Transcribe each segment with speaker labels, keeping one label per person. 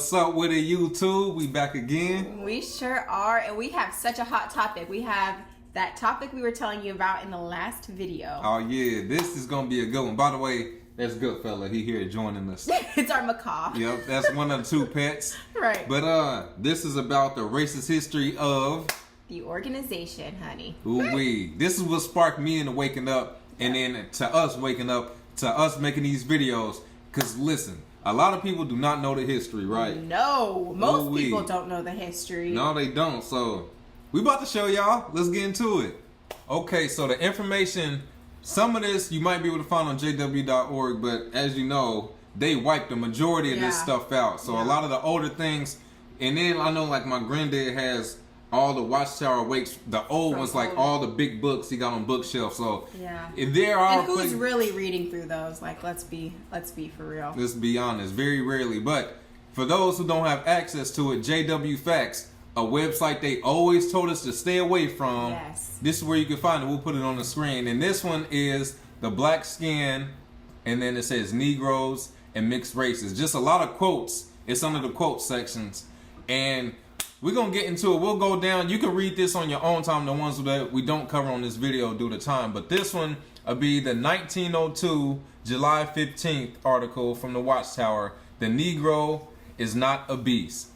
Speaker 1: What's up with it, YouTube? We back again.
Speaker 2: We sure are, and we have such a hot topic. We have that topic we were telling you about in the last video.
Speaker 1: Oh yeah, this is gonna be a good one. By the way, that's good fella. He here joining us.
Speaker 2: It's our macaw.
Speaker 1: Yep, that's one of the two pets.
Speaker 2: Right.
Speaker 1: But this is about the racist history of
Speaker 2: the organization, honey.
Speaker 1: Ooh-wee. This is what sparked me into waking up, and then to us waking up, to us making these videos. Cause listen, a lot of people do not know the history, right?
Speaker 2: No, most
Speaker 1: Ooh-wee.
Speaker 2: people don't know the history.
Speaker 1: No, they don't. So we about to show y'all. Let's get into it. Okay, so the information, some of this you might be able to find on jw.org, but as you know, they wiped the majority of this stuff out. So a lot of the older things, and then I know like my granddad has all the Watchtower Awakes, the old ones, like all the big books he got on bookshelf. So if there are,
Speaker 2: and who's really reading through those? Like, let's be for real.
Speaker 1: Let's be honest, very rarely. But for those who don't have access to it, JW Facts, a website they always told us to stay away from.
Speaker 2: Yes.
Speaker 1: This is where you can find it. We'll put it on the screen. And this one is the black skin, and then it says Negroes and mixed races. Just a lot of quotes. It's under the quote sections, and we're going to get into it. We'll go down. You can read this on your own time, the ones that we don't cover on this video due to time. But this one will be the 1902 July 15th article from the Watchtower. The Negro is not a beast.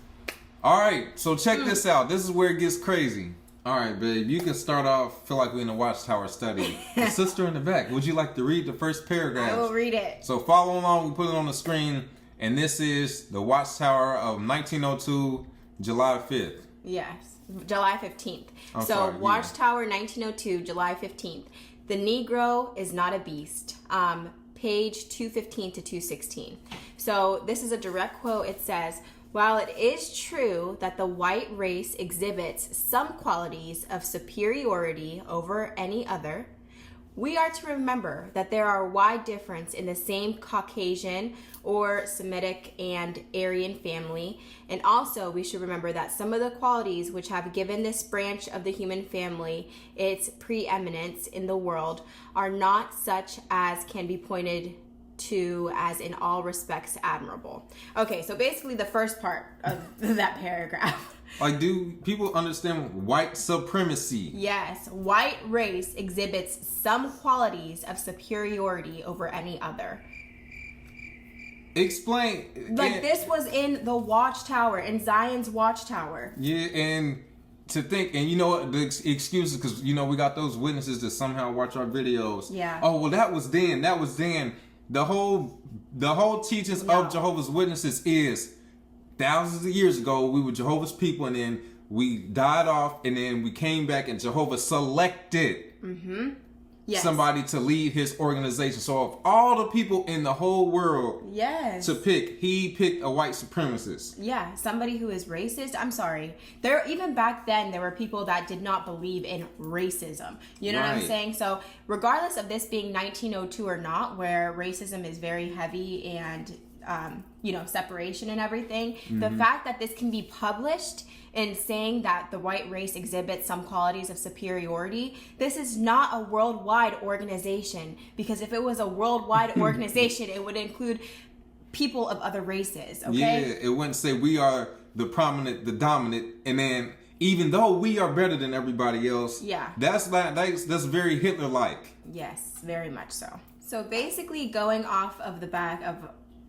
Speaker 1: All right, so check this out. This is where it gets crazy. All right, babe, you can start off, feel like we're in a Watchtower study. The sister in the back, would you like to read the first paragraph?
Speaker 2: I will read it.
Speaker 1: So follow along. We put it on the screen. And this is the Watchtower of 1902 July 5th.
Speaker 2: Yes, July 15th.
Speaker 1: Sorry,
Speaker 2: Watchtower 1902, July 15th. The Negro is not a beast. Page 215 to 216. So this is a direct quote. It says, while it is true that the white race exhibits some qualities of superiority over any other, we are to remember that there are wide difference in the same Caucasian or Semitic and Aryan family, and also we should remember that some of the qualities which have given this branch of the human family its preeminence in the world are not such as can be pointed to as in all respects admirable. Okay, so basically the first part of that paragraph.
Speaker 1: Like, do people understand white supremacy?
Speaker 2: Yes, white race exhibits some qualities of superiority over any other.
Speaker 1: Explain.
Speaker 2: Like, this was in the Watchtower, in Zion's Watchtower.
Speaker 1: Yeah, and to think, and you know what, the excuses, because, you know, we got those witnesses that somehow watch our videos.
Speaker 2: Yeah.
Speaker 1: Oh, well, that was then. The whole teachings of Jehovah's Witnesses is thousands of years ago, we were Jehovah's people, and then we died off, and then we came back, and Jehovah selected somebody to lead his organization. So of all the people in the whole world to pick, he picked a white supremacist. Yeah,
Speaker 2: somebody who is racist. I'm sorry. Even back then, there were people that did not believe in racism. You know what I'm saying? So regardless of this being 1902 or not, where racism is very heavy and separation and everything, the fact that this can be published and saying that the white race exhibits some qualities of superiority, this is not a worldwide organization, because if it was a worldwide organization, it would include people of other races, okay?
Speaker 1: Yeah, it wouldn't say we are the prominent, the dominant, and then even though we are better than everybody else, that's very Hitler-like.
Speaker 2: Yes, very much so. So basically going off of the back of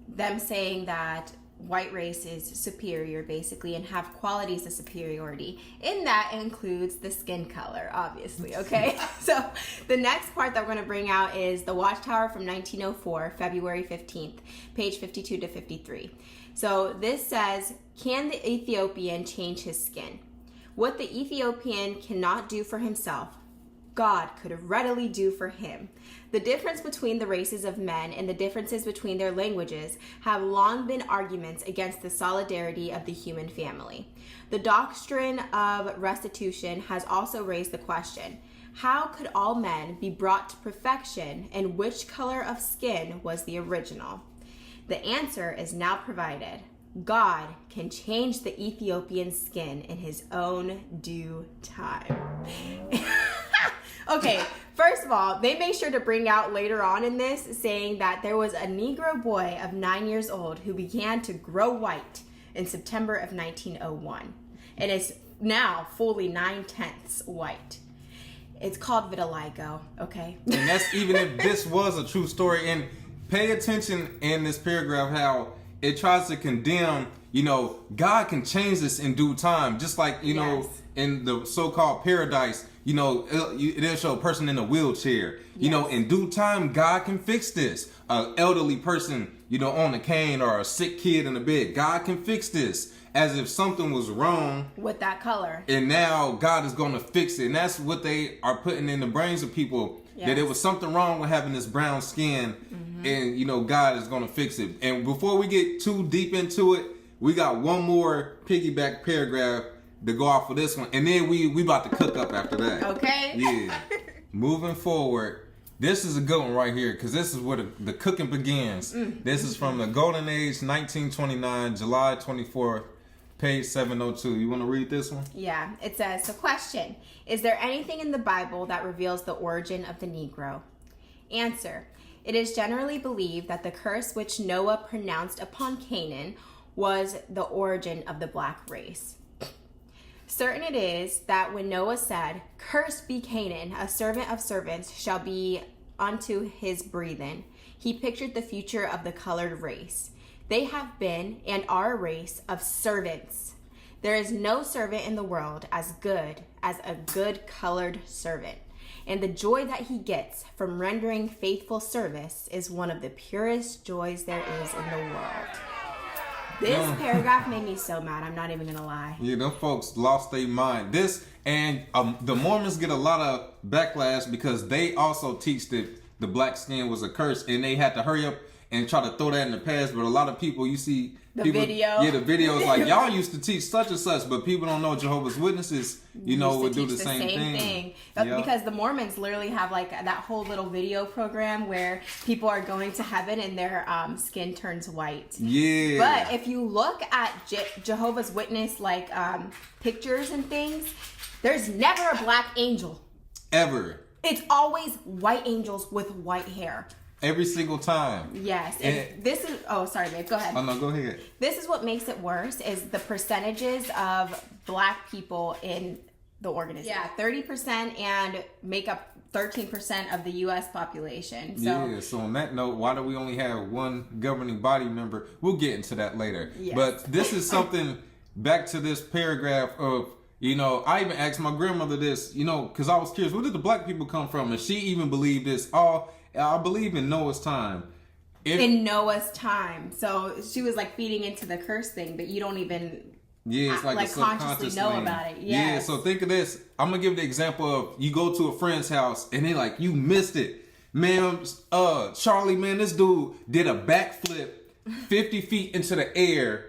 Speaker 2: them saying that white race is superior, basically, and have qualities of superiority. In that includes the skin color, obviously, okay? So the next part that we're going to bring out is the Watchtower from 1904, February 15th, page 52 to 53. So this says, can the Ethiopian change his skin? What the Ethiopian cannot do for himself, God could readily do for him. The difference between the races of men and the differences between their languages have long been arguments against the solidarity of the human family. The doctrine of restitution has also raised the question, how could all men be brought to perfection, and which color of skin was the original? The answer is now provided. God can change the Ethiopian skin in his own due time. Okay, first of all, they make sure to bring out later on in this saying that there was a Negro boy of 9 years old who began to grow white in September of 1901. And it's now fully 9/10 white. It's called vitiligo, okay?
Speaker 1: And that's even if this was a true story. And pay attention in this paragraph how it tries to condemn, God can change this in due time. Just like, in the so-called paradise, it'll show a person in a wheelchair. In due time, God can fix this. An elderly person, on a cane, or a sick kid in a bed, God can fix this. As if something was wrong
Speaker 2: with that color. And
Speaker 1: now God is going to fix it. And that's what they are putting in the brains of people. Yes. That it was something wrong with having this brown skin. Mm-hmm. And, God is going to fix it. And before we get too deep into it, we got one more piggyback paragraph to go off of this one. And then we about to cook up after that.
Speaker 2: Okay.
Speaker 1: Yeah. Moving forward. This is a good one right here, because this is where the cooking begins. This is from the Golden Age, 1929, July 24th. Page 702. You want to read this one?
Speaker 2: Yeah. It says, so question, is there anything in the Bible that reveals the origin of the Negro? Answer, it is generally believed that the curse which Noah pronounced upon Canaan was the origin of the black race. Certain it is that when Noah said, cursed be Canaan, a servant of servants shall be unto his breathing, he pictured the future of the colored race. They have been and are a race of servants. There is no servant in the world as good as a good colored servant. And the joy that he gets from rendering faithful service is one of the purest joys there is in the world. This paragraph made me so mad. I'm not even going to lie.
Speaker 1: Yeah, them folks lost their mind. This, and the Mormons get a lot of backlash because they also teach that the black skin was a curse, and they had to hurry up and try to throw that in the past. But a lot of people, you see
Speaker 2: the
Speaker 1: people,
Speaker 2: video.
Speaker 1: Yeah, the video is like, y'all used to teach such and such, but people don't know Jehovah's Witnesses, would do the same thing.
Speaker 2: Because the Mormons literally have like that whole little video program where people are going to heaven and their skin turns white.
Speaker 1: Yeah.
Speaker 2: But if you look at Jehovah's Witness like pictures and things, there's never a black angel.
Speaker 1: Ever.
Speaker 2: It's always white angels with white hair.
Speaker 1: Every single time.
Speaker 2: Yes. And this is... Oh, sorry, babe. Go ahead.
Speaker 1: Oh, no, go ahead.
Speaker 2: This is what makes it worse, is the percentages of black people in the organization. Yeah, 30% and make up 13% of the U.S. population.
Speaker 1: So on that note, why do we only have one governing body member? We'll get into that later.
Speaker 2: Yes.
Speaker 1: But this is something, back to this paragraph of... I even asked my grandmother this, because I was curious, where did the black people come from? And she even believed this. I believe in Noah's time.
Speaker 2: In Noah's time. So she was like feeding into the curse thing, but you don't even
Speaker 1: it's like
Speaker 2: consciously know about it. Yes.
Speaker 1: Yeah, so think of this. I'm going to give the example of you go to a friend's house and they like, you missed it. Man, Charlie, man, this dude did a backflip 50 feet into the air,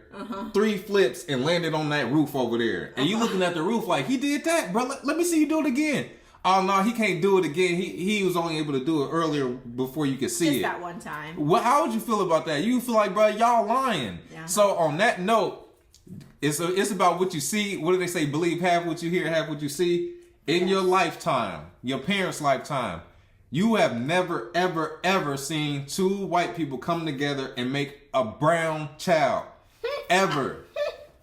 Speaker 1: 3 flips, and landed on that roof over there. And you looking at the roof like, he did that, bro. Let me see you do it again. Oh, no, he can't do it again. He was only able to do it earlier before you could see it.
Speaker 2: Just that one time.
Speaker 1: Well, how would you feel about that? You feel like, bro, y'all lying. Yeah. So on that note, it's about what you see. What do they say? Believe half what you hear, half what you see. In your lifetime, your parents' lifetime, you have never, ever, ever seen 2 white people come together and make a brown child. Ever.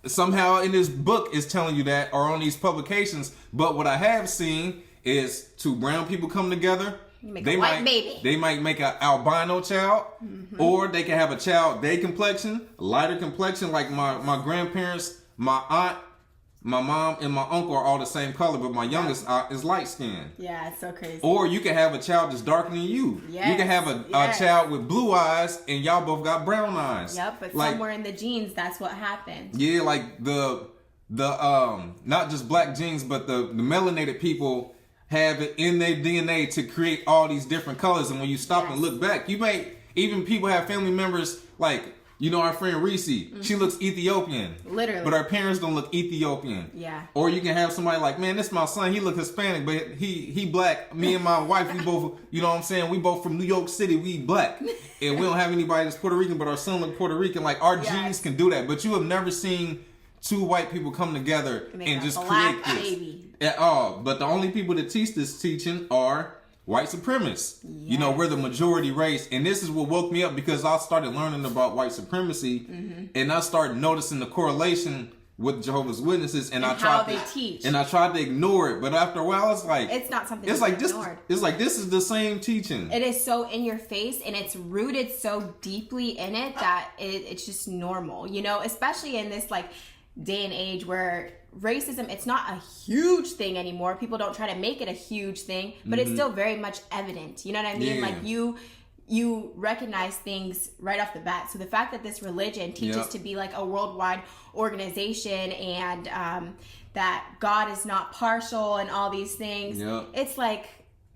Speaker 1: Somehow in this book is telling you that, or on these publications. But what I have seen is 2 brown people come together.
Speaker 2: They
Speaker 1: might make an albino child, or they can have a child day complexion, lighter complexion, like my grandparents, my aunt, my mom, and my uncle are all the same color, but my youngest is light skinned.
Speaker 2: Yeah, it's so crazy.
Speaker 1: Or you can have a child that's darker than you. Yes. You can have a child with blue eyes, and y'all both got brown eyes.
Speaker 2: Yep, but somewhere in the genes, that's what happened.
Speaker 1: Yeah, like the not just black genes, but the melanated people have it in their DNA to create all these different colors. And when you stop and look back, you may even people have family members like, our friend Reese, she looks Ethiopian.
Speaker 2: Literally.
Speaker 1: But our parents don't look Ethiopian.
Speaker 2: Yeah.
Speaker 1: Or you can have somebody like, man, this is my son. He look Hispanic, but he black. Me and my wife, we both, we both from New York City. We black. And we don't have anybody that's Puerto Rican, but our son look Puerto Rican. Like, our genes can do that. But you have never seen 2 white people come together and just create this. Baby. At all. But the only people that teach this teaching are white supremacists. You know, we're the majority race. And this is what woke me up, because I started learning about white supremacy, and I started noticing the correlation with Jehovah's Witnesses, and I tried
Speaker 2: they teach.
Speaker 1: And I tried to ignore it, but after a while, it's like
Speaker 2: it's not something.
Speaker 1: It's like ignored. It's like this is the same teaching.
Speaker 2: It is so in your face, and it's rooted so deeply in it that it's just normal. You know, especially in this like day and age where racism, it's not a huge thing anymore. People don't try to make it a huge thing, but it's still very much evident. You know what I mean? Like you recognize things right off the bat. So the fact that this religion teaches to be like a worldwide organization, and that God is not partial and all these things, it's like,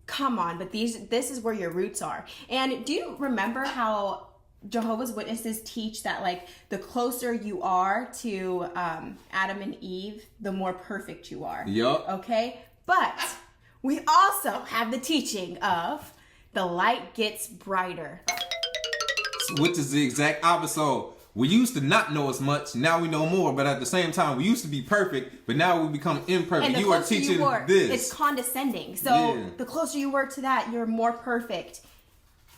Speaker 2: come on, but this is where your roots are. And do you remember how Jehovah's Witnesses teach that like the closer you are to Adam and Eve, the more perfect you are? Okay? But we also have the teaching of the light gets brighter,
Speaker 1: which is the exact opposite. So we used to not know as much, now we know more, but at the same time, we used to be perfect, but now we become imperfect.
Speaker 2: And
Speaker 1: you are teaching this.
Speaker 2: It's condescending. So the closer you were to that, you're more perfect.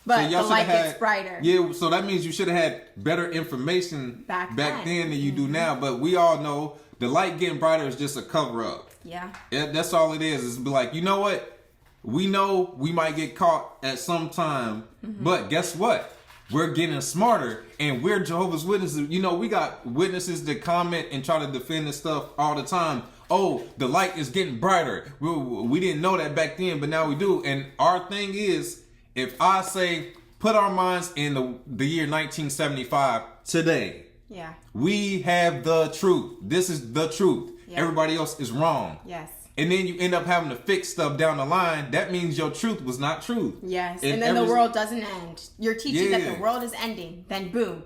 Speaker 2: But so the light gets brighter.
Speaker 1: Yeah, so that means you should have had better information back then than you do now. But we all know the light getting brighter is just a cover up.
Speaker 2: Yeah.
Speaker 1: That's all it is. It's be like, you know what? We know we might get caught at some time, but guess what? We're getting smarter, and we're Jehovah's Witnesses. You know, we got witnesses that comment and try to defend this stuff all the time. Oh, the light is getting brighter. We didn't know that back then, but now we do. And our thing is, if I say, put our minds in the year 1975 today.
Speaker 2: Yeah.
Speaker 1: We have the truth. This is the truth.
Speaker 2: Yeah.
Speaker 1: Everybody else is wrong.
Speaker 2: Yes.
Speaker 1: And then you end up having to fix stuff down the line. That means your truth was not truth.
Speaker 2: Yes. And then the world doesn't end. You're teaching that the world is ending. Then boom,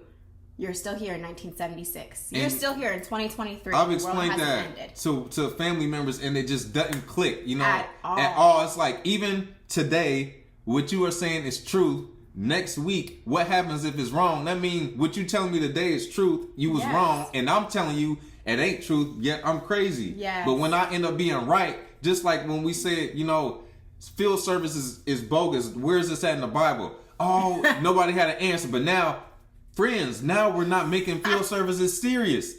Speaker 2: you're still here in 1976. You're still here in 2023.
Speaker 1: I've explained that to family members, and it just doesn't click, you know,
Speaker 2: at
Speaker 1: all. It's like, even today, what you are saying is truth. Next week, what happens if it's wrong? That means what you telling me today is truth. You was wrong, and I'm telling you it ain't truth. Yet I'm crazy.
Speaker 2: Yes.
Speaker 1: But when I end up being right, just like when we said, you know, field service is bogus. Where is this at in the Bible? Oh, nobody had an answer. But now, friends, now we're not making field services serious.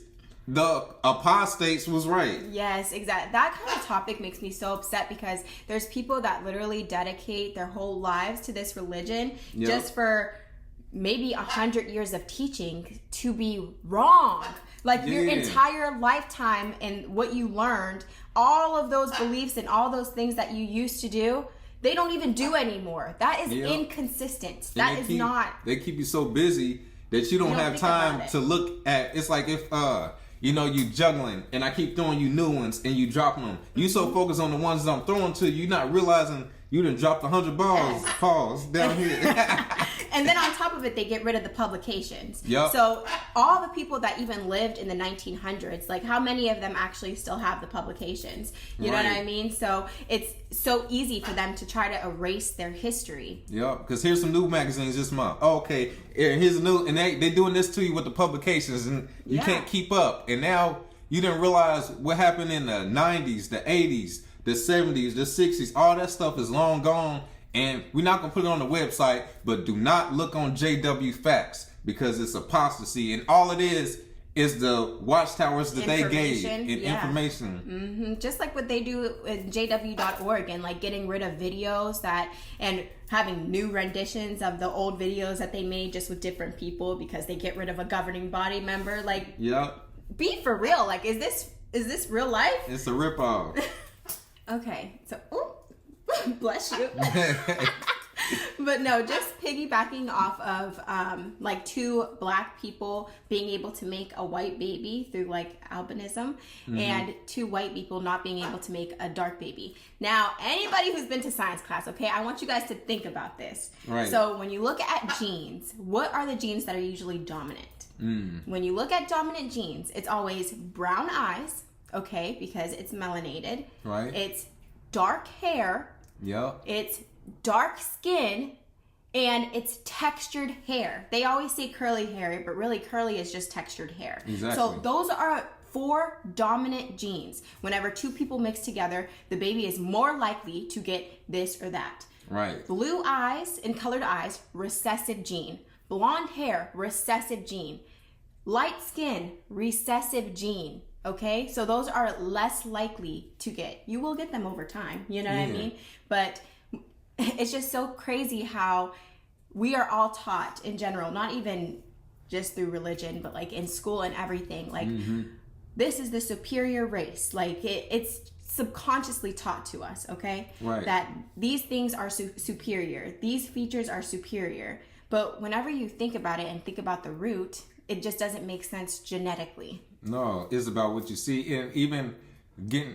Speaker 1: The apostates was right.
Speaker 2: Yes, exactly. That kind of topic makes me so upset, because there's people that literally dedicate their whole lives to this religion just for maybe 100 years of teaching to be wrong. Like your entire lifetime and what you learned, all of those beliefs and all those things that you used to do, they don't even do anymore. That is inconsistent. That is not.
Speaker 1: They keep you so busy that you don't have time to look at. It's like if you know, you juggling, and I keep throwing you new ones, and you dropping them. You so focused on the ones that I'm throwing to you, not realizing you done dropped 100 balls down here.
Speaker 2: And then on top of it, they get rid of the publications.
Speaker 1: Yep.
Speaker 2: So all the people that even lived in the 1900s, like how many of them actually still have the publications? You know what I mean? So it's so easy for them to try to erase their history.
Speaker 1: Yep, because here's some new magazines this month. Oh, okay, here's a new, and they doing this to you with the publications, and you can't keep up. And now you didn't realize what happened in the 90s, the 80s, the 70s, the 60s. All that stuff is long gone. And we're not going to put it on the website, but do not look on JW Facts, because it's apostasy. And all it is the watchtowers that they gave in information.
Speaker 2: Just like what they do with JW.org, and like getting rid of videos and having new renditions of the old videos that they made just with different people, because they get rid of a governing body member. Like, be for real. Like, is this real life?
Speaker 1: It's a ripoff.
Speaker 2: Okay, so bless you. But no, just piggybacking off of like two black people being able to make a white baby through like albinism, and two white people not being able to make a dark baby. Now, anybody who's been to science class, okay, I want you guys to think about this. Right. So when you look at genes, what are the genes that are usually dominant? When you look at dominant genes, it's always brown eyes, okay, because it's melanated. Right. It's dark hair. Yep. It's dark skin, and it's textured hair. They always say curly hair, but really curly is just textured hair. Exactly. So those are 4 dominant genes. Whenever 2 people mix together, the baby is more likely to get this or that.
Speaker 1: Right.
Speaker 2: Blue eyes and colored eyes, recessive gene. Blonde hair, recessive gene. Light skin, recessive gene. Okay, so those are less likely to get. You will get them over time, you know what I mean? But it's just so crazy how we are all taught in general, not even just through religion, but like in school and everything. Like, this is the superior race. Like, it's subconsciously taught to us, okay?
Speaker 1: Right.
Speaker 2: That these things are superior. These features are superior. But whenever you think about it and think about the root, it just doesn't make sense genetically.
Speaker 1: No, it's about what you see. And even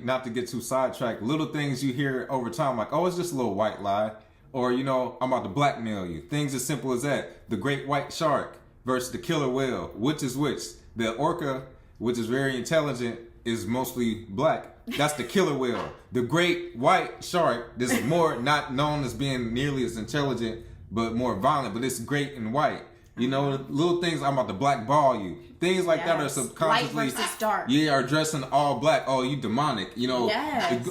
Speaker 1: not to get too sidetracked, little things you hear over time, like, oh, it's just a little white lie. Or, you know, I'm about to blackmail you. Things as simple as that. The great white shark versus the killer whale. Which is which? The orca, which is very intelligent, is mostly black. That's the killer whale. The great white shark, this is more not known as being nearly as intelligent, but more violent, but it's great and white. You know, little things, I'm about to blackball you. Things like that are subconsciously,
Speaker 2: light versus dark.
Speaker 1: Yeah, are dressing all black. Oh, you demonic. You know,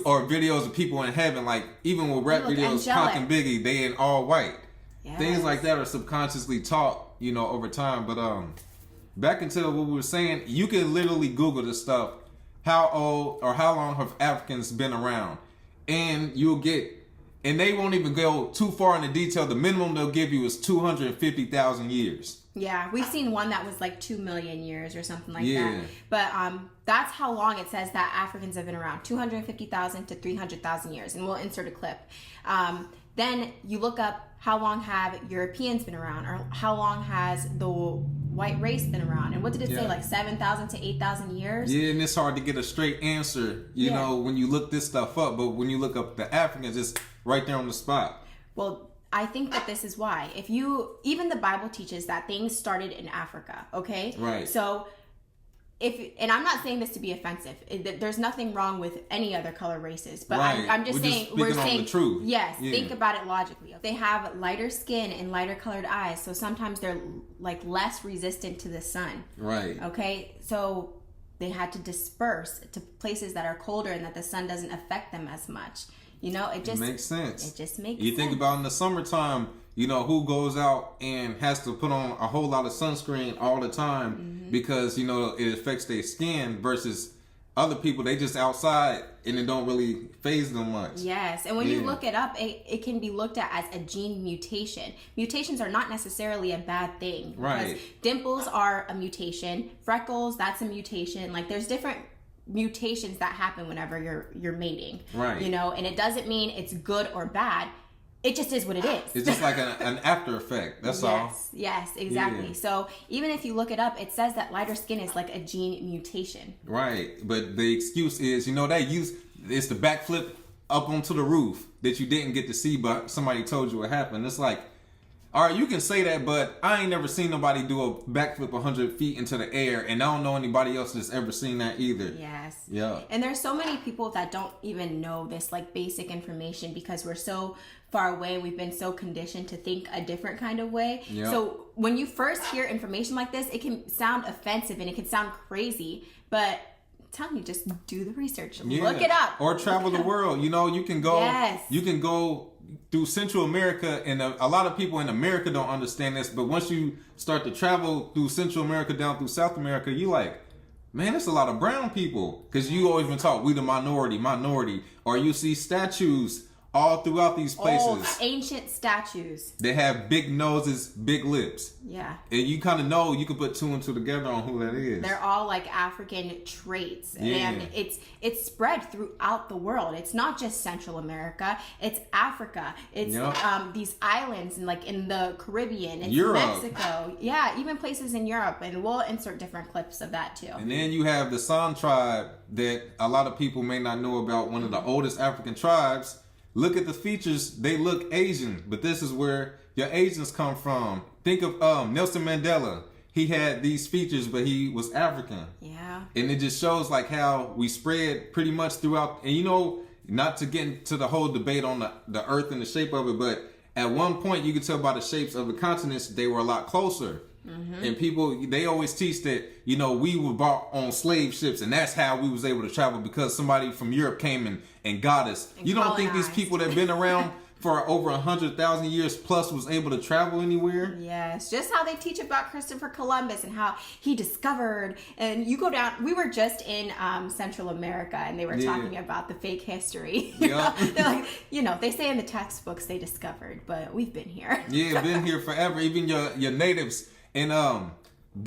Speaker 1: or videos of people in heaven, like even with rap videos, Pac and Biggie, they in all white. Yes. Things like that are subconsciously taught, you know, over time. But back into what we were saying, you can literally Google this stuff. How old or how long have Africans been around? And you'll get, and they won't even go too far into detail. The minimum they'll give you is 250,000 years.
Speaker 2: Yeah, we've seen one that was like 2 million years or something like that. But that's how long it says that Africans have been around, 250,000 to 300,000 years. And we'll insert a clip. Then you look up how long have Europeans been around, or how long has the white race been around. And what did it say, like 7,000 to 8,000 years? Yeah,
Speaker 1: and it's hard to get a straight answer, you know, when you look this stuff up. But when you look up the Africans, it's right there on the spot.
Speaker 2: Well, I think that this is why. Even the Bible teaches that things started in Africa, okay?
Speaker 1: Right.
Speaker 2: So, and I'm not saying this to be offensive. There's nothing wrong with any other color races, but I'm just saying, we're saying
Speaker 1: the truth.
Speaker 2: Yes, think about it logically. They have lighter skin and lighter colored eyes, so sometimes they're like less resistant to the sun.
Speaker 1: Right.
Speaker 2: Okay, so they had to disperse to places that are colder and that the sun doesn't affect them as much. You know, it makes sense. It just makes sense.
Speaker 1: You think about in the summertime, you know, who goes out and has to put on a whole lot of sunscreen all the time because, you know, it affects their skin versus other people, they just outside and it don't really faze them much.
Speaker 2: Yes, and when you look it up, it can be looked at as a gene mutation. Mutations are not necessarily a bad thing.
Speaker 1: Right.
Speaker 2: Because dimples are a mutation. Freckles, that's a mutation. Like, there's different mutations that happen whenever you're mating,
Speaker 1: right?
Speaker 2: You know, and it doesn't mean it's good or bad. It just is what it is.
Speaker 1: It's just like an after effect. That's all.
Speaker 2: Yes, exactly. Yeah. So even if you look it up, it says that lighter skin is like a gene mutation.
Speaker 1: Right, but the excuse is, you know, it's the backflip up onto the roof that you didn't get to see, but somebody told you what happened. It's like, all right, you can say that, but I ain't never seen nobody do a backflip 100 feet into the air, and I don't know anybody else that's ever seen that either.
Speaker 2: Yes.
Speaker 1: Yeah.
Speaker 2: And there's so many people that don't even know this like basic information because we're so far away. We've been so conditioned to think a different kind of way.
Speaker 1: Yeah.
Speaker 2: So when you first hear information like this, it can sound offensive and it can sound crazy, but I'm telling you, just do the research. Yeah. Look it up.
Speaker 1: Or travel the world. You know, you can go.
Speaker 2: Yes.
Speaker 1: You can go through Central America, and a lot of people in America don't understand this, but once you start to travel through Central America down through South America, you like, man, there's a lot of brown people, because you always been taught we the minority, or you see statues all throughout these places.
Speaker 2: Old, ancient statues.
Speaker 1: They have big noses, big lips.
Speaker 2: Yeah.
Speaker 1: And you kind of know, you can put two and two together on who that is.
Speaker 2: They're all like African traits.
Speaker 1: Yeah.
Speaker 2: And it's spread throughout the world. It's not just Central America. It's Africa. It's these islands and like in the Caribbean. It's
Speaker 1: Europe.
Speaker 2: Mexico. Yeah, even places in Europe. And we'll insert different clips of that too.
Speaker 1: And then you have the San tribe that a lot of people may not know about, one of the oldest African tribes. Look at the features. They look Asian, but this is where your Asians come from. Think of Nelson Mandela. He had these features, but he was African.
Speaker 2: Yeah.
Speaker 1: And it just shows like how we spread pretty much throughout. And you know, not to get into the whole debate on the earth and the shape of it, but at one point you could tell by the shapes of the continents, they were a lot closer. And people, they always teach that, you know, we were bought on slave ships and that's how we was able to travel because somebody from Europe came and got us.
Speaker 2: And
Speaker 1: you don't think
Speaker 2: colonized.
Speaker 1: these people that have been around for over 100,000 years plus was able to travel anywhere?
Speaker 2: Yes, just how they teach about Christopher Columbus and how he discovered. And you go down, we were just in Central America and they were talking about the fake history.
Speaker 1: Yeah.
Speaker 2: They're like, you know, they say in the textbooks they discovered, but we've been here.
Speaker 1: Yeah, been here forever. Even your natives. And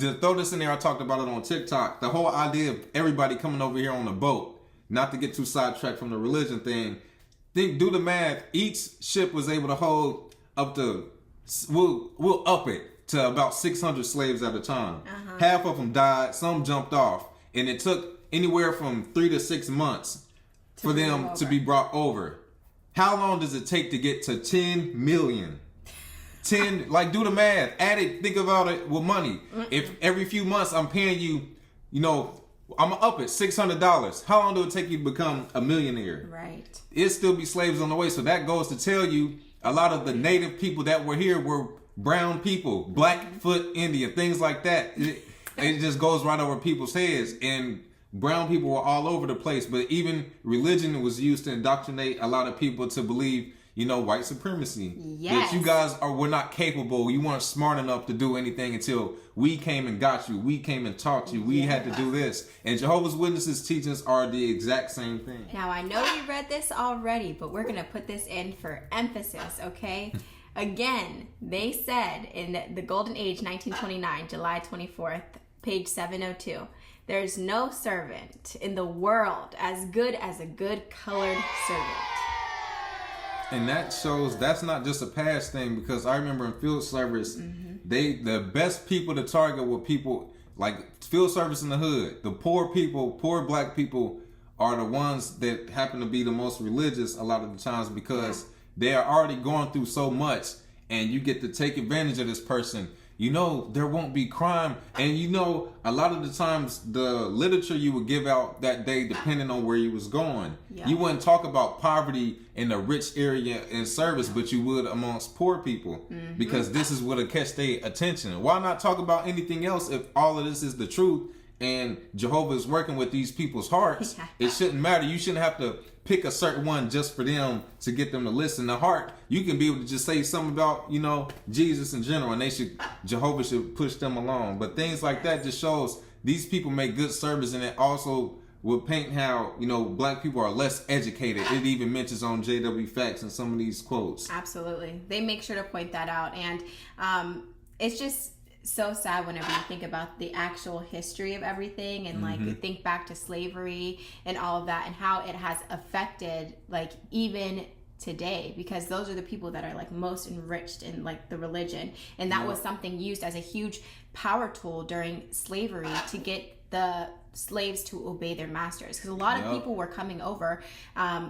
Speaker 1: to throw this in there, I talked about it on TikTok. The whole idea of everybody coming over here on a boat, not to get too sidetracked from the religion thing. Do the math. Each ship was able to hold up to, we'll up it to about 600 slaves at a time. Half of them died. Some jumped off. And it took anywhere from 3 to 6 months for them to be brought over. How long does it take to get to 10 million? 10, like, do the math. Add it. Think about it with money. If every few months I'm paying you, you know, I'm going to up it $600. How long do it take you to become a millionaire?
Speaker 2: Right.
Speaker 1: It still be slaves on the way. So that goes to tell you a lot of the native people that were here were brown people, Blackfoot Indian, things like that. It just goes right over people's heads. And brown people were all over the place. But even religion was used to indoctrinate a lot of people to believe, you know, white supremacy.
Speaker 2: Yes.
Speaker 1: That you guys were not capable. You weren't smart enough to do anything until we came and got you. We came and taught you. We had to do this. And Jehovah's Witnesses teachings are the exact same thing.
Speaker 2: Now, I know you read this already, but we're going to put this in for emphasis, okay? Again, they said in the Golden Age, 1929, July 24th, page 702, there's no servant in the world as good as a good colored servant.
Speaker 1: And that shows that's not just a past thing, because I remember in field service, the best people to target were people like field service in the hood. The poor people, poor black people are the ones that happen to be the most religious a lot of the times, because they are already going through so much and you get to take advantage of this person. You know, there won't be crime. And you know, a lot of the times the literature you would give out that day, depending on where you was going, you wouldn't talk about poverty in a rich area in service, but you would amongst poor people, because this is what'll catch their attention. Why not talk about anything else if all of this is the truth and Jehovah is working with these people's hearts? It shouldn't matter. You shouldn't have to pick a certain one just for them to get them to listen. The heart, you can be able to just say something about, you know, Jesus in general, and Jehovah should push them along. But things like that just shows these people make good service, and it also will paint how, you know, black people are less educated. It even mentions on JW Facts in some of these quotes.
Speaker 2: Absolutely. They make sure to point that out. And it's just so sad whenever you think about the actual history of everything and like you think back to slavery and all of that and how it has affected like even today, because those are the people that are like most enriched in like the religion, and that was something used as a huge power tool during slavery to get the slaves to obey their masters, because a lot of people were coming over,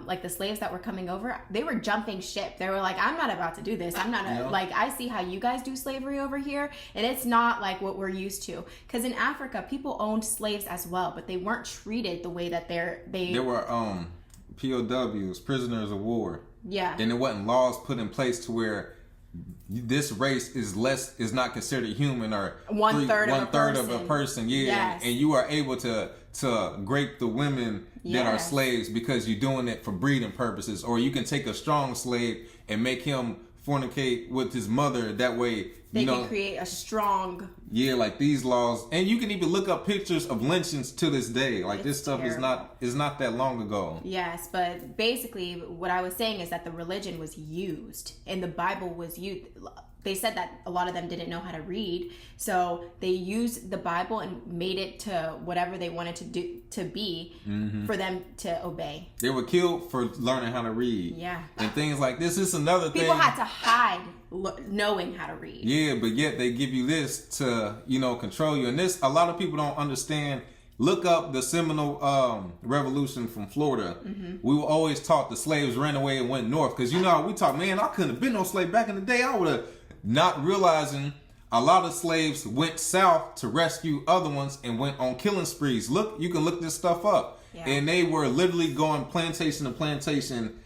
Speaker 2: like the slaves that were coming over, they were jumping ship. They were like, I'm not about to do this. I'm not like, I see how you guys do slavery over here, and it's not like what we're used to. Because in Africa, people owned slaves as well, but they weren't treated the way that they
Speaker 1: were POWs, prisoners of war.
Speaker 2: Yeah.
Speaker 1: And there wasn't laws put in place to where this race is not considered human, or
Speaker 2: one third
Speaker 1: of a person. And you are able to grape the women that are slaves because you're doing it for breeding purposes. Or you can take a strong slave and make him fornicate with his mother. That way
Speaker 2: they can create a strong
Speaker 1: like these laws. And you can even look up pictures of lynchings to this day. Like this stuff
Speaker 2: terrible.
Speaker 1: is not that long ago.
Speaker 2: Yes, but basically what I was saying is that the religion was used and the Bible was used. They said that a lot of them didn't know how to read, so they used the Bible and made it to whatever they wanted to be for them to obey.
Speaker 1: They were killed for learning how to read.
Speaker 2: Yeah.
Speaker 1: And things like this. This is another thing.
Speaker 2: People had to hide knowing how to read.
Speaker 1: Yeah, but yet they give you this to, you know, control you. And this, a lot of people don't understand. Look up the Seminole Revolution from Florida. We were always taught the slaves ran away and went north. Because, you know, we talk, man, I couldn't have been no slave back in the day. I would have, not realizing a lot of slaves went south to rescue other ones and went on killing sprees. Look, you can look this stuff up. Yeah. And they were literally going plantation to plantation,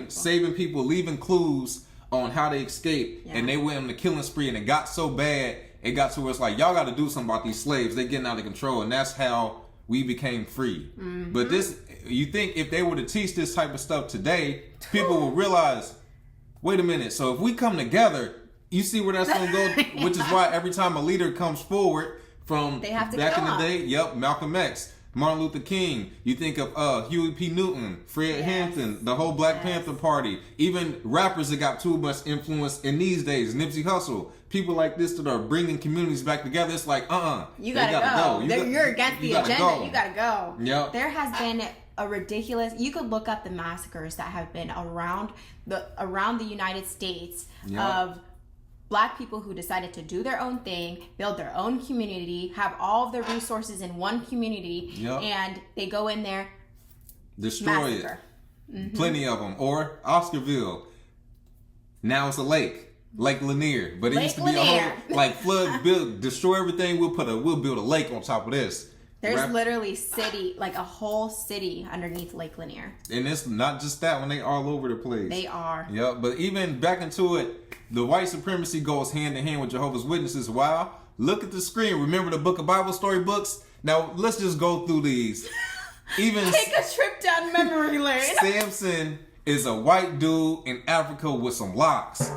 Speaker 1: saving people, leaving clues on how to escape. Yeah. And they went on the killing spree, and it got so bad it got to where it's like, y'all got to do something about these slaves. They're getting out of control. And that's how we became free. But this, you think if they were to teach this type of stuff today, people will realize, wait a minute. So if we come together, you see where that's going to go? Which is why every time a leader comes forward from back in the day, Malcolm X, Martin Luther King, you think of Huey P. Newton, Fred Hampton, the whole Black Panther Party, even rappers that got too much influence in these days, Nipsey Hussle, people like this that are bringing communities back together. It's like,
Speaker 2: you gotta go. You're against the agenda. You gotta go.
Speaker 1: Yep.
Speaker 2: There has been a ridiculous. You could look up the massacres that have been around the United States of Black people who decided to do their own thing, build their own community, have all of their resources in one community, and they go in there,
Speaker 1: destroy it. Plenty of them. Or Oscarville. Now it's a lake. Lake Lanier. But it used to be a whole, like, flood, build, destroy everything. We'll build a lake on top of this.
Speaker 2: There's literally like a whole city underneath Lake Lanier.
Speaker 1: And it's not just that one, they all over the place.
Speaker 2: They are.
Speaker 1: Yeah, but even back into it, the white supremacy goes hand in hand with Jehovah's Witnesses. Wow. Look at the screen. Remember the book of Bible story books? Now let's just go through these. Even
Speaker 2: take a trip down memory lane.
Speaker 1: Samson is a white dude in Africa with some locks.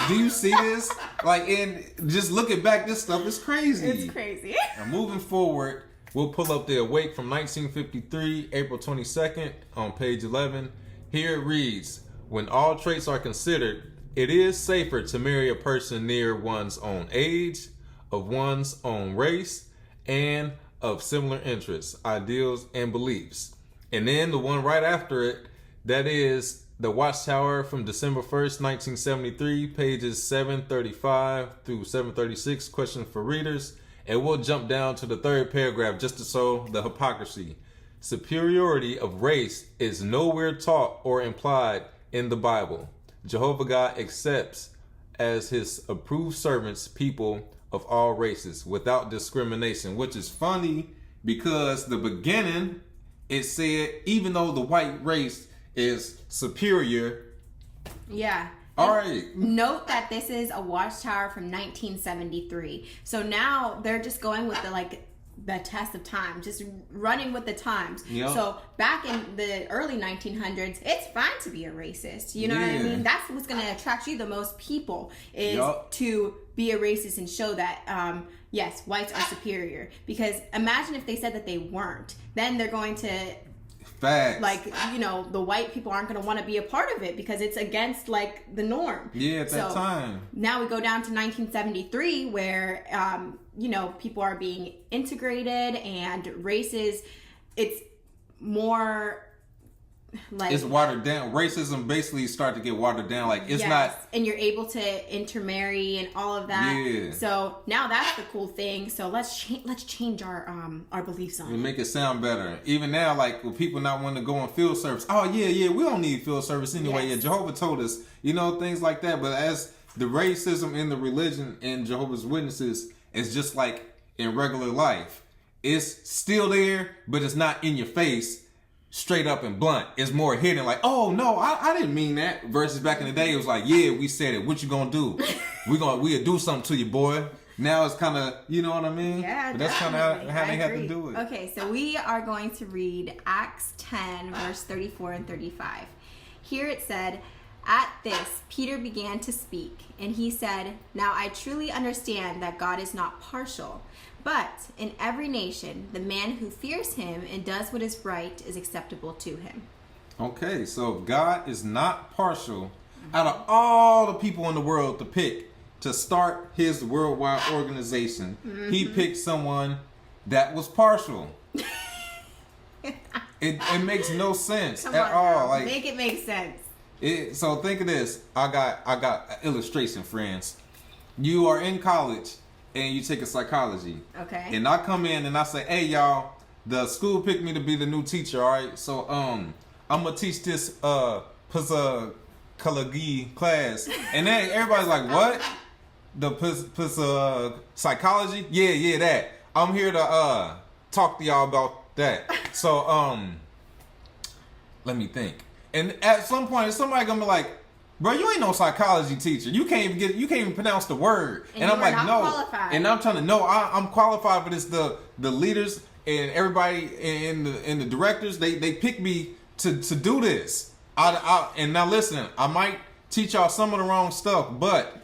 Speaker 1: Do you see this? Like, and just looking back, this stuff is crazy.
Speaker 2: It's crazy.
Speaker 1: Now moving forward, we'll pull up the Awake from 1953, April 22nd, on page 11. Here it reads, when all traits are considered, it is safer to marry a person near one's own age, of one's own race, and of similar interests, ideals, and beliefs. And then the one right after it, that is the Watchtower from December 1st, 1973, pages 735 through 736, question for readers. And we'll jump down to the third paragraph just to show the hypocrisy. Superiority of race is nowhere taught or implied in the Bible. Jehovah God accepts as his approved servants people of all races without discrimination, which is funny because the beginning, it said even though the white race is superior.
Speaker 2: Yeah.
Speaker 1: All right.
Speaker 2: Note that this is a Watchtower from 1973. So now they're just going with the test of time, just running with the times. Yep. So back in the early 1900s, it's fine to be a racist. You know what I mean? That's what's going to attract you the most people is to be a racist and show that, yes, whites are superior. Because imagine if they said that they weren't. Then they're going to...
Speaker 1: Facts.
Speaker 2: Like, you know, the white people aren't going to want to be a part of it because it's against, like, the norm.
Speaker 1: Yeah, at that time.
Speaker 2: Now we go down to 1973 where, you know, people are being integrated and races, it's more... like
Speaker 1: it's watered down. Racism basically started to get watered down. Like it's not,
Speaker 2: and you're able to intermarry and all of that.
Speaker 1: Yeah.
Speaker 2: So now that's the cool thing. So let's change our beliefs on it.
Speaker 1: Make it sound better. Even now, like with people not wanting to go on field service. Oh yeah, we don't need field service anyway.
Speaker 2: Yes.
Speaker 1: Yeah, Jehovah told us, you know, things like that. But as the racism in the religion in Jehovah's Witnesses is just like in regular life, it's still there, but it's not in your face. Straight up and blunt. It's more hidden, like, oh no, I didn't mean that. Versus back in the day, it was like, yeah, we said it. What you gonna do? We'll do something to you, boy. Now it's kind of, you know what I mean?
Speaker 2: Yeah,
Speaker 1: but that's kind of how they have to do it.
Speaker 2: Okay, so we are going to read Acts 10, verse 34 and 35. Here it said, at this, Peter began to speak, and he said, now I truly understand that God is not partial. But in every nation, the man who fears him and does what is right is acceptable to him.
Speaker 1: Okay, so God is not partial. Out of all the people in the world to pick to start his worldwide organization, he picked someone that was partial. It makes no sense at all. Like,
Speaker 2: make it make sense.
Speaker 1: So think of this. I got an illustration, friends. You are in college. And you take a psychology. Okay. And I come in and I say, hey, y'all, the school picked me to be the new teacher, all right? So, I'm going to teach this psychology class. And then everybody's like, what? The psychology? Yeah, that. I'm here to talk to y'all about that. So, let me think. And at some point, somebody going to be like, bro, you ain't no psychology teacher. You can't even pronounce the word.
Speaker 2: And
Speaker 1: I'm like,
Speaker 2: not
Speaker 1: no.
Speaker 2: qualified.
Speaker 1: And I'm trying to know, I'm qualified, but it's the leaders and everybody and the directors. They pick me to do this. And now listen, I might teach y'all some of the wrong stuff, but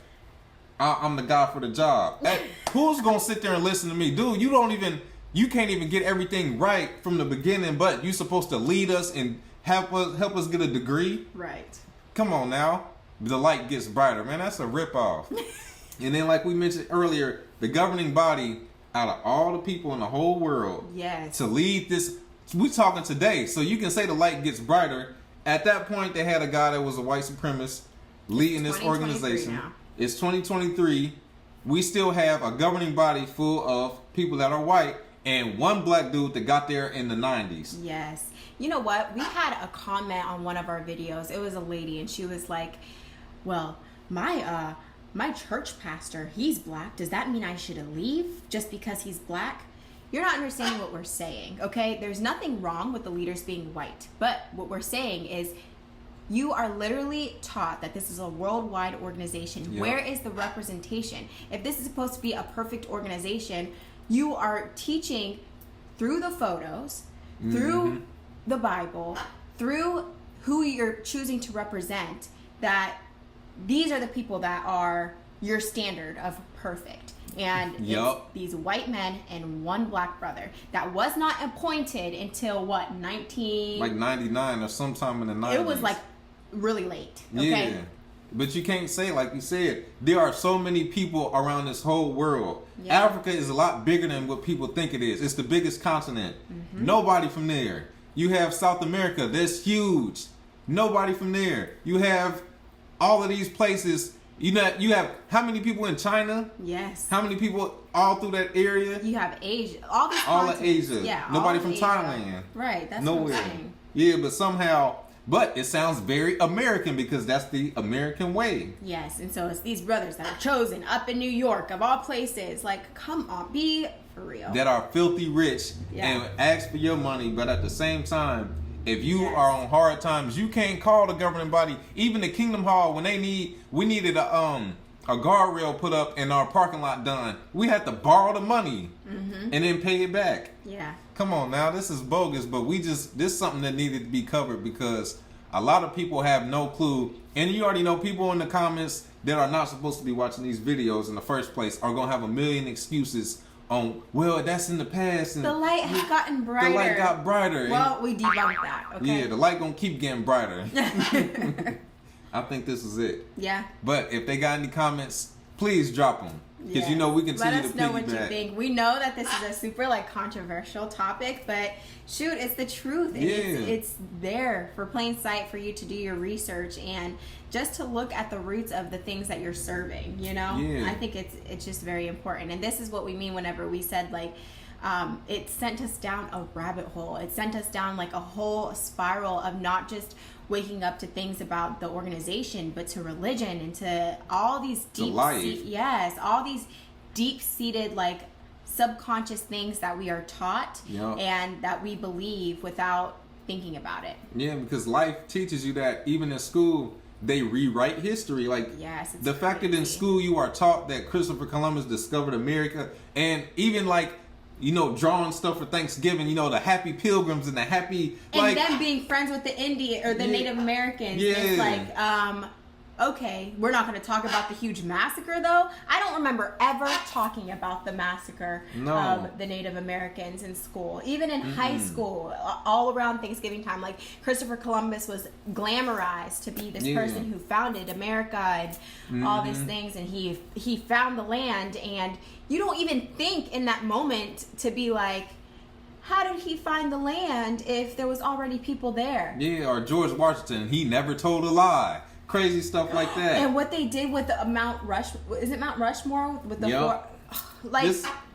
Speaker 1: I'm the guy for the job. Who's gonna sit there and listen to me, dude? You can't even get everything right from the beginning, but you supposed to lead us and help us get a degree.
Speaker 2: Right.
Speaker 1: Come on now. The light gets brighter, man. That's a ripoff. And then, like we mentioned earlier, the governing body out of all the people in the whole world,
Speaker 2: yes,
Speaker 1: to lead this. We talking today, so you can say the light gets brighter. At that point, they had a guy that was a white supremacist leading this organization.
Speaker 2: Now.
Speaker 1: It's 2023. We still have a governing body full of people that are white and one black dude that got there in the 90s.
Speaker 2: Yes. You know what? We had a comment on one of our videos. It was a lady, and she was like, well, my church pastor, he's black. Does that mean I should leave just because he's black? You're not understanding what we're saying, okay? There's nothing wrong with the leaders being white. But what we're saying is you are literally taught that this is a worldwide organization. Yep. Where is the representation? If this is supposed to be a perfect organization, you are teaching through the photos, through the Bible, through who you're choosing to represent, that these are the people that are your standard of perfect. And it's these white men and one black brother that was not appointed until what,
Speaker 1: 99 or sometime in the 90s.
Speaker 2: It was like really late. Okay?
Speaker 1: Yeah. But you can't say, like you said, there are so many people around this whole world. Yeah. Africa is a lot bigger than what people think it is. It's the biggest continent. Nobody from there. You have South America. That's huge. Nobody from there. You have all of these places. You have how many people in China?
Speaker 2: Yes.
Speaker 1: How many people all through that area?
Speaker 2: You have Asia. All these
Speaker 1: all of
Speaker 2: continents.
Speaker 1: Asia.
Speaker 2: Yeah.
Speaker 1: Nobody from Thailand.
Speaker 2: Right. That's
Speaker 1: nowhere.
Speaker 2: what I'm saying.
Speaker 1: Yeah, but somehow. But it sounds very American because that's the American way.
Speaker 2: Yes, and so it's these brothers that are chosen up in New York, of all places. Like, come on, be for real.
Speaker 1: That are filthy rich and ask for your money, but at the same time, if you are on hard times, you can't call the governing body. Even the Kingdom Hall, when we needed a guardrail put up in our parking lot done, we had to borrow the money and then pay it back.
Speaker 2: Yeah.
Speaker 1: Come on now, this is bogus, but this is something that needed to be covered because a lot of people have no clue. And you already know people in the comments that are not supposed to be watching these videos in the first place are going to have a million excuses on, well, that's in the past. And
Speaker 2: the light has gotten brighter.
Speaker 1: The light got brighter.
Speaker 2: Well, we debunked that, okay?
Speaker 1: Yeah, the light going to keep getting brighter. I think this is it.
Speaker 2: Yeah.
Speaker 1: But if they got any comments, please drop them. Because you know we continue to piggyback.
Speaker 2: Let us know what you think. We know that this is a super controversial topic, but shoot, it's the truth. And it's there for plain sight for you to do your research and just to look at the roots of the things that you're serving, you know? Yeah. I think it's just very important. And this is what we mean whenever we said it sent us down a rabbit hole. It sent us down a whole spiral of not just waking up to things about the organization, but to religion and to all these all these deep-seated subconscious things that we are taught and that we believe without thinking about it. Yeah, because life teaches you that even in school they rewrite history. The fact that in school you are taught that Christopher Columbus discovered America, and even drawing stuff for Thanksgiving, the happy pilgrims and the happy... And them being friends with the Indian or the Native Americans.
Speaker 1: Yeah.
Speaker 2: It's okay, we're not going to talk about the huge massacre, though. I don't remember ever talking about the massacre of the Native Americans in school. Even in high school, all around Thanksgiving time, Christopher Columbus was glamorized to be this person who founded America and all these things, and he found the land, and you don't even think in that moment to be how did he find the land if there was already people there? Yeah, or George Washington, he never told a lie. Crazy stuff like that. And what they did with the Mount Rushmore, is it Mount Rushmore with the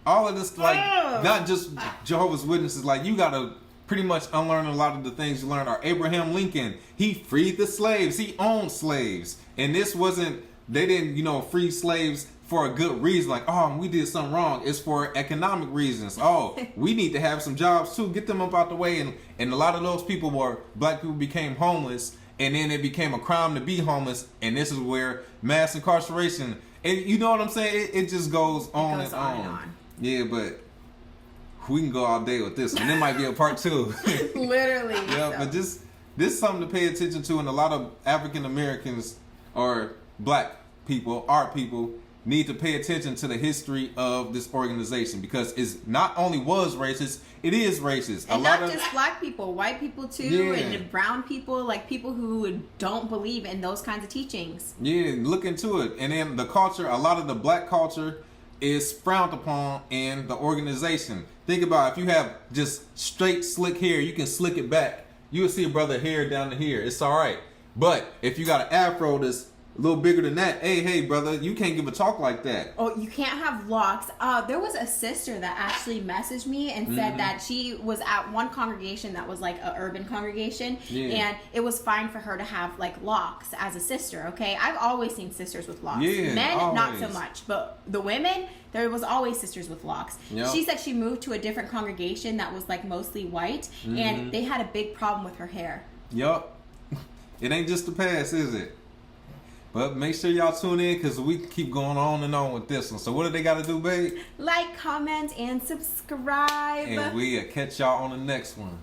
Speaker 2: all of this, not just Jehovah's Witnesses, you gotta pretty much unlearn a lot of the things you learned. Or Abraham Lincoln, he freed the slaves, he owned slaves, and they didn't free slaves for a good reason, we did something wrong. It's for economic reasons. We need to have some jobs too, get them up out the way, and a lot of those people black people became homeless.
Speaker 1: and then it became a crime to be homeless, and this is where mass incarceration. And you know what I'm saying? It just goes on and on. Yeah, but we can go all day with this one. It might be a part 2.
Speaker 2: Literally.
Speaker 1: Yeah, so. But this is something to pay attention to, and a lot of African Americans or black people, our people, need to pay attention to the history of this organization, because it's not only was racist, it is racist.
Speaker 2: And not just black people, white people too, and brown people, like people who don't believe in those kinds of teachings.
Speaker 1: Yeah, look into it. And then the culture, a lot of the black culture is frowned upon in the organization. Think about if you have just straight slick hair, you can slick it back. You'll see a brother hair down to here. It's all right. But if you got an afro that's a little bigger than that, hey, brother, you can't give a talk like that.
Speaker 2: Oh, you can't have locks. There was a sister that actually messaged me and said that she was at one congregation that was like an urban congregation, and it was fine for her to have like locks as a sister. Okay, I've always seen sisters with locks. Men, always. Not so much, but the women, there was always sisters with locks. Yep. She said she moved to a different congregation that was like mostly white, and they had a big problem with her hair.
Speaker 1: Yup. It ain't just the past, is it? But make sure y'all tune in, because we keep going on and on with this one. So what do they got to do, babe?
Speaker 2: Like, comment, and subscribe.
Speaker 1: And we'll catch y'all on the next one.